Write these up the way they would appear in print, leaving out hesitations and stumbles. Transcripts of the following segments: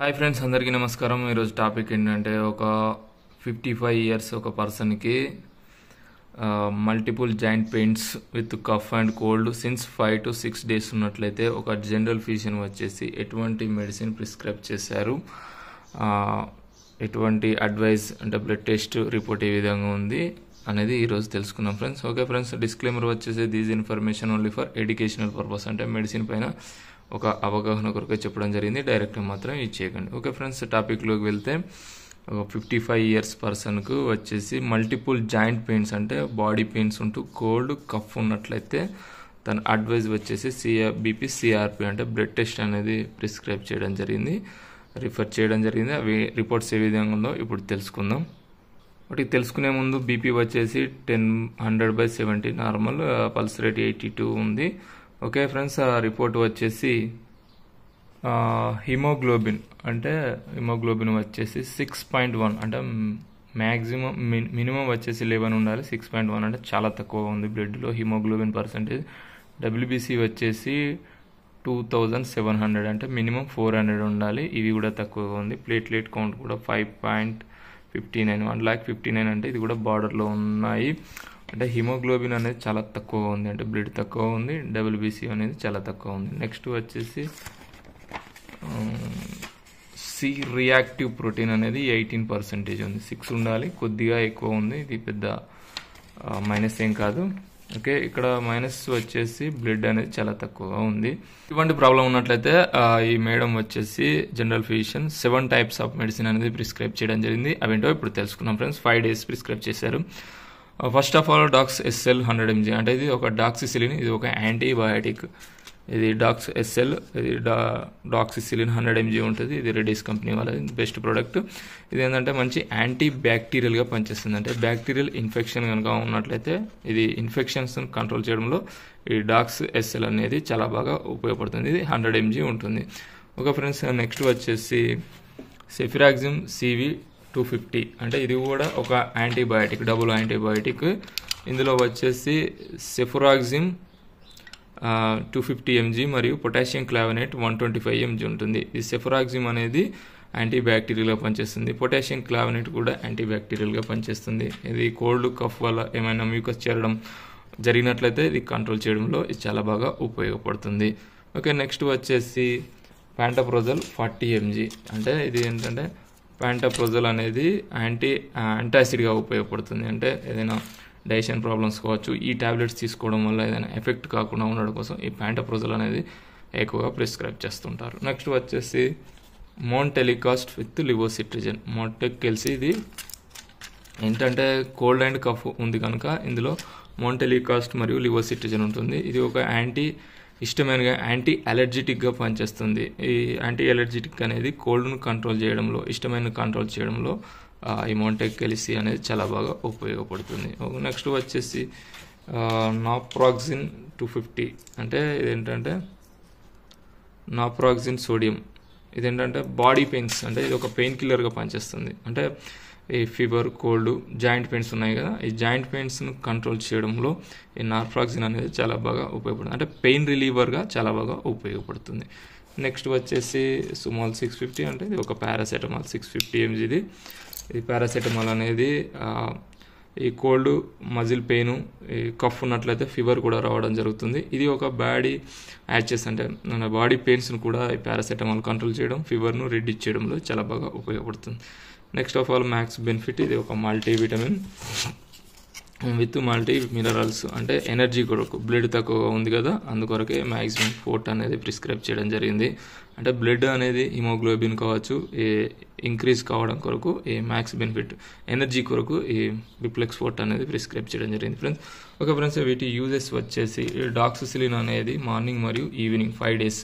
Hi friends, అందరికీ నమస్కారం. ఈరోజు టాపిక్ ఏంటంటే ఒక 55 ఇయర్స్ ఒక పర్సన్కి multiple joint pains with cough and cold since 5 to 6 days ఉన్నట్లయితే ఒక జనరల్ ఫిజిషియన్ వచ్చేసి ఎటువంటి మెడిసిన్ ప్రిస్క్రైబ్ చేశారు, ఎటువంటి అడ్వైస్ అంటే బ్లడ్ టెస్ట్ రిపోర్ట్ ఏ విధంగా ఉంది అనేది ఈరోజు తెలుసుకున్నాం ఫ్రెండ్స్. ఓకే ఫ్రెండ్స్, డిస్క్లైమర్ వచ్చేసి these information only for educational purpose, అంటే మెడిసిన్ పైన ఒక అవగాహన కొరకే చెప్పడం జరిగింది, డైరెక్ట్గా మాత్రం ఇది చేయకండి. ఓకే ఫ్రెండ్స్, టాపిక్లోకి వెళ్తే ఒక 55 ఇయర్స్ పర్సన్కు వచ్చేసి మల్టిపుల్ జాయింట్ పెయిన్స్ అంటే బాడీ పెయిన్స్ ఉంటూ కోల్డ్ కఫ్ ఉన్నట్లయితే తన అడ్వైజ్ వచ్చేసి బీపీ సిఆర్పి అంటే బ్లడ్ టెస్ట్ అనేది ప్రిస్క్రైబ్ చేయడం జరిగింది, రిఫర్ చేయడం జరిగింది. అవి రిపోర్ట్స్ ఏ విధంగా ఉందో ఇప్పుడు తెలుసుకుందాం. వాటికి తెలుసుకునే ముందు బీపీ వచ్చేసి 100/70 నార్మల్, పల్స్ రేట్ 82 ఉంది. ఓకే ఫ్రెండ్స్, ఆ రిపోర్ట్ వచ్చేసి హిమోగ్లోబిన్ వచ్చేసి 6.1 అంటే మ్యాక్సిమం మినిమం వచ్చేసి 11 ఉండాలి, 6.1 అంటే చాలా తక్కువ ఉంది బ్లడ్లో హిమోగ్లోబిన్ పర్సంటేజ్. డబ్ల్యూబీసీ వచ్చేసి 2700 అంటే మినిమం 400 ఉండాలి, ఇవి కూడా తక్కువగా ఉంది. ప్లేట్లెట్ కౌంట్ కూడా 5.59, 1,59 అంటే ఇది కూడా బార్డర్లో ఉన్నాయి. అంటే హిమోగ్లోబిన్ అనేది చాలా తక్కువగా ఉంది, అంటే బ్లడ్ తక్కువ ఉంది, డబ్ల్యూబీసీ అనేది చాలా తక్కువ ఉంది. నెక్స్ట్ వచ్చేసి సి రియాక్టివ్ ప్రోటీన్ అనేది 18% ఉంది, 6 ఉండాలి, కొద్దిగా ఎక్కువ ఉంది, ఇది పెద్ద మైనస్ ఏం కాదు. ఓకే, ఇక్కడ మైనస్ వచ్చేసి బ్లడ్ అనేది చాలా తక్కువగా ఉంది. ఇటువంటి ప్రాబ్లం ఉన్నట్లయితే ఈ మేడం వచ్చేసి general physician 7 types of medicine అనేది ప్రిస్క్రైబ్ చేయడం జరిగింది. అవేంటో ఇప్పుడు తెలుసుకున్నాం ఫ్రెండ్స్. 5 days ప్రిస్క్రైబ్ చేశారు. First of all Dox SL 100 mg అంటే ఇది ఒక డాక్సిసిలిన్, ఇది ఒక యాంటీబయాటిక్. ఇది డాక్స్ ఎస్ఎల్, ఇది డాక్సిసిలిన్ 100 mg ఉంటుంది. ఇది రెడీస్ కంపెనీ వాళ్ళ బెస్ట్ ప్రోడక్ట్. ఇది ఏంటంటే మంచి యాంటీ బ్యాక్టీరియల్గా పనిచేస్తుంది, అంటే బ్యాక్టీరియల్ ఇన్ఫెక్షన్ కనుక ఉన్నట్లయితే ఇది ఇన్ఫెక్షన్స్ కంట్రోల్ చేయడంలో ఈ డాక్స్ ఎస్ఎల్ అనేది చాలా బాగా ఉపయోగపడుతుంది. ఇది 100 mg ఉంటుంది. ఓకే ఫ్రెండ్స్, నెక్స్ట్ వచ్చేసి సెఫిరాక్సిమ్ CV 250 అంటే ఇది కూడా ఒక యాంటీబయాటిక్, డబుల్ యాంటీబయాటిక్. ఇందులో వచ్చేసి సెఫిరాక్సిమ్ 250 mg మరియు పొటాషియం క్లావనేట్ 125 mg ఉంటుంది. ఈ సెఫిరాక్సిమ్ అనేది యాంటీ బ్యాక్టీరియల్గా పనిచేస్తుంది, పొటాషియం క్లావనేట్ కూడా యాంటీ బ్యాక్టీరియల్గా పనిచేస్తుంది. ఇది కోల్డ్ కఫ్ వల్ల ఏమైనా మ్యూకస్ చేరడం జరిగినట్లయితే ఇది కంట్రోల్ చేయడంలో ఇది చాలా బాగా ఉపయోగపడుతుంది. ఓకే, నెక్స్ట్ వచ్చేసి ప్యాంటప్రోజల్ 40 mg అంటే ఇది ఏంటంటే ప్యాంటప్రోజల్ అనేది యాంటాసిడ్గా ఉపయోగపడుతుంది, అంటే ఏదైనా డైజెషన్ ప్రాబ్లమ్స్ కావచ్చు, ఈ టాబ్లెట్స్ తీసుకోవడం వల్ల ఏదైనా ఎఫెక్ట్ కాకుండా ఉండడం కోసం ఈ ప్యాంటప్రోజల్ అనేది ఎక్కువగా ప్రిస్క్రైబ్ చేస్తుంటారు. నెక్స్ట్ వచ్చేసి మోంటెలికాస్ట్ విత్ లివోసిట్రిజన్. మోంటెక్కెల్సి ఇది ఏంటంటే కోల్డ్ అండ్ కఫ్ ఉంది కనుక ఇందులో మోంటెలికాస్ట్ మరియు లివోసిట్రిజన్ ఉంటుంది. ఇది ఒక యాంటీ అలర్జిటిక్గా పనిచేస్తుంది. ఈ యాంటీ అలర్జిటిక్ అనేది కోల్డ్ను కంట్రోల్ చేయడంలో, హిస్టమైన్ కంట్రోల్ చేయడంలో ఈ మోంటెక్కెల్సి అనేది చాలా బాగా ఉపయోగపడుతుంది. నెక్స్ట్ వచ్చేసి నాప్రాక్సిన్ 250 అంటే ఇదేంటంటే నాప్రాక్సిన్ సోడియం. ఇదేంటంటే బాడీ పెయిన్స్, అంటే ఇది ఒక పెయిన్ కిల్లర్గా పనిచేస్తుంది. అంటే ఈ ఫీవర్, కోల్డ్, జాయింట్ పెయిన్స్ ఉన్నాయి కదా, ఈ జాయింట్ పెయిన్స్ను కంట్రోల్ చేయడంలో ఈ నాప్రాక్సిన్ అనేది చాలా బాగా ఉపయోగపడుతుంది, అంటే పెయిన్ రిలీవర్గా చాలా బాగా ఉపయోగపడుతుంది. నెక్స్ట్ వచ్చేసి సుమాల్ 650 అంటే ఇది ఒక పారాసెటమాల్ 650 mg. ఈ పారాసెటమాల్ అనేది ఈ కోల్డ్, మజిల్ పెయిన్, ఈ కఫ్ ఉన్నట్లయితే ఫీవర్ కూడా రావడం జరుగుతుంది. ఇది ఒక బాడీ యాచెస్ అంటే మన బాడీ పెయిన్స్ను కూడా ఈ పారాసెటమాల్ కంట్రోల్ చేయడం, ఫీవర్ను రెడ్యూస్ చేయడంలో చాలా బాగా ఉపయోగపడుతుంది. Next of all max benefit, ఇది ఒక మల్టీవిటమిన్ విత్ మల్టీ మినరల్స్, అంటే ఎనర్జీ కొరకు, బ్లడ్ తక్కువగా ఉంది కదా అందుకొరకే మ్యాక్సిమం 4 అనేది ప్రిస్క్రైబ్ చేయడం జరిగింది. అంటే బ్లడ్ అనేది హిమోగ్లోబిన్ కావచ్చు ఇంక్రీజ్ కావడం కొరకు ఈ మ్యాక్స్ బెనిఫిట్, ఎనర్జీ కొరకు ఈ బిప్లెక్స్ 4 అనేది ప్రిస్క్రైబ్ చేయడం జరిగింది ఫ్రెండ్స్. ఓకే ఫ్రెండ్స్, వీటి యూజెస్ వచ్చేసి డాక్సిసిలిన్ అనేది మార్నింగ్ మరియు ఈవినింగ్ 5 days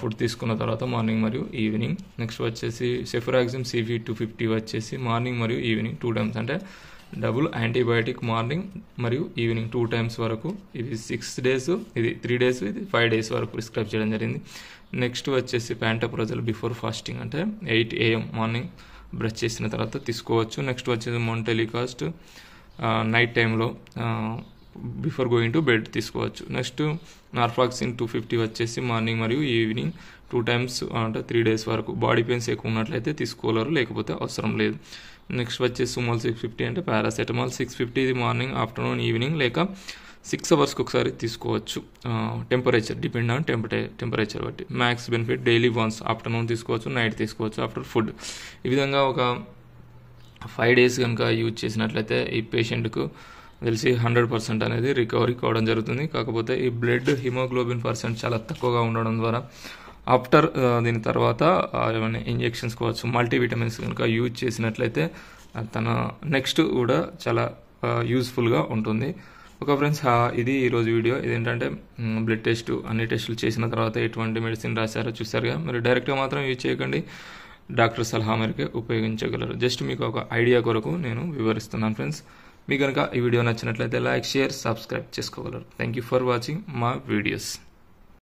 ఫుడ్ తీసుకున్న తర్వాత మార్నింగ్ మరియు ఈవినింగ్. నెక్స్ట్ వచ్చేసి సెఫిరాక్సిమ్ CV 250 వచ్చేసి మార్నింగ్ మరియు ఈవినింగ్ 2 times, అంటే డబుల్ యాంటీబయాటిక్ మార్నింగ్ మరియు ఈవినింగ్ 2 times వరకు. ఇది 6 days, ఇది 3 days, ఇది 5 days వరకు ప్రిస్క్రైబ్ చేయడం జరిగింది. నెక్స్ట్ వచ్చేసి ప్యాంటప్రోజల్ బిఫోర్ ఫాస్టింగ్ అంటే 8 AM మార్నింగ్ బ్రష్ చేసిన తర్వాత తీసుకోవచ్చు. నెక్స్ట్ వచ్చేసి మోంటెలికాస్ట్ నైట్ టైంలో బిఫోర్ గోయింగ్ టు బెడ్ తీసుకోవచ్చు. నెక్స్ట్ నార్ఫాక్సిన్ 250 వచ్చేసి మార్నింగ్ మరియు ఈవినింగ్ 2 times అంటే 3 days వరకు. బాడీ పెయిన్స్ ఎక్కువ ఉన్నట్లయితే తీసుకోగలరు, లేకపోతే అవసరం లేదు. నెక్స్ట్ వచ్చేసి సుమోల్ 650 అంటే పారాసెటమాల్ 650 ఇది మార్నింగ్, ఆఫ్టర్నూన్, ఈవినింగ్ లేక 6 hours ఒకసారి తీసుకోవచ్చు. టెంపరేచర్ డిపెండ్ ఆన్ టెంపరేచర్ బట్టి. Max benefit daily once, afternoon తీసుకోవచ్చు, నైట్ తీసుకోవచ్చు ఆఫ్టర్ ఫుడ్. ఈ విధంగా ఒక 5 days కనుక యూజ్ చేసినట్లయితే ఈ పేషెంట్కు తెలిసి 100% అనేది రికవరీ కావడం జరుగుతుంది. కాకపోతే ఈ బ్లడ్ హిమోగ్లోబిన్ % చాలా తక్కువగా ఉండడం ద్వారా ఆఫ్టర్ దీని తర్వాత ఏమైనా ఇంజెక్షన్స్ కావచ్చు, మల్టీవిటమిన్స్ కనుక యూజ్ చేసినట్లయితే తన నెక్స్ట్ కూడా చాలా యూస్ఫుల్గా ఉంటుంది. ఒక ఫ్రెండ్స్ ఇది ఈరోజు వీడియో. ఇదేంటంటే బ్లడ్ టెస్ట్ అన్ని టెస్టులు చేసిన తర్వాత ఎటువంటి మెడిసిన్ రాశారో చూసారుగా. మీరు డైరెక్ట్గా మాత్రం యూజ్ చేయకండి, డాక్టర్ సలహా మేరకే ఉపయోగించగలరు. జస్ట్ మీకు ఒక ఐడియా కొరకు నేను వివరిస్తున్నాను ఫ్రెండ్స్. మీకు కనుక ఈ వీడియో నచ్చినట్లయితే లైక్, షేర్, సబ్స్క్రైబ్ చేసుకోగలరు. Thank you for watching my videos.